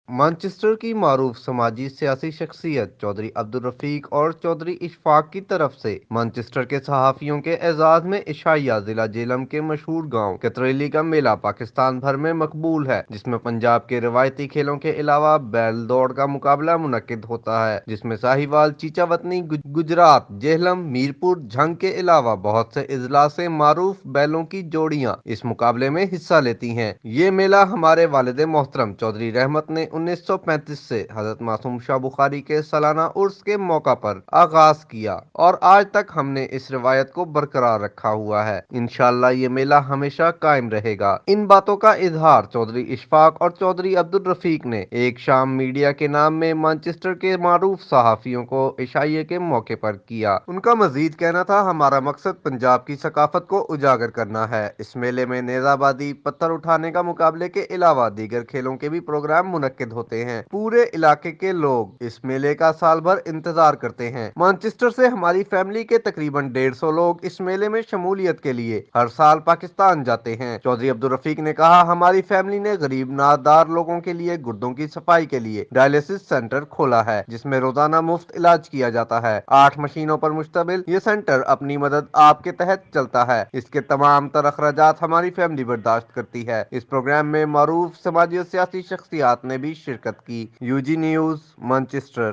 Manchester کی معروف سماجی سیاسی شخصیت چودھری عبدالرفیق اور چودھری اشفاق کی طرف سے مانچسٹر کے صحافیوں کے اعزاز میں عشائیہ ضلع جہلم کے مشہور گاؤں کتریلی کا میلہ پاکستان بھر میں مقبول ہے، جس میں پنجاب کے روایتی کھیلوں کے علاوہ بیل دوڑ کا مقابلہ منعقد ہوتا ہے، جس میں ساہیوال، چیچا وطنی، گجرات، جہلم، میرپور، جھنگ کے علاوہ بہت سے اضلاع سے معروف بیلوں کی جوڑیاں اس مقابلے میں حصہ لیتی ہیں۔ یہ میلہ ہمارے والد محترم چودھری رحمت نے 1935 سے حضرت معصوم شاہ بخاری کے سالانہ عرس کے موقع پر آغاز کیا اور آج تک ہم نے اس روایت کو برقرار رکھا ہوا ہے۔ انشاءاللہ یہ میلہ ہمیشہ قائم رہے گا۔ ان باتوں کا اظہار چودھری اشفاق اور چودھری عبدالرفیق نے ایک شام میڈیا کے نام میں مانچسٹر کے معروف صحافیوں کو عشائیے کے موقع پر کیا۔ ان کا مزید کہنا تھا، ہمارا مقصد پنجاب کی ثقافت کو اجاگر کرنا ہے۔ اس میلے میں نیزہ بازی، پتھر اٹھانے کا مقابلے کے علاوہ دیگر کھیلوں کے بھی پروگرام منعقد ہوتے ہیں۔ پورے علاقے کے لوگ اس میلے کا سال بھر انتظار کرتے ہیں۔ مانچسٹر سے ہماری فیملی کے تقریباً 150 لوگ اس میلے میں شمولیت کے لیے ہر سال پاکستان جاتے ہیں۔ چودھری عبدالرفیق نے کہا، ہماری فیملی نے غریب نادار لوگوں کے لیے گردوں کی صفائی کے لیے ڈائلیسس سینٹر کھولا ہے، جس میں روزانہ مفت علاج کیا جاتا ہے۔ 8 مشینوں پر مشتمل یہ سینٹر اپنی مدد آپ کے تحت چلتا ہے۔ اس کے تمام تر اخراجات ہماری فیملی برداشت کرتی ہے۔ اس پروگرام میں معروف سماجی اور سیاسی شخصیات نے بھی شرکت کی۔ UG news, Manchester.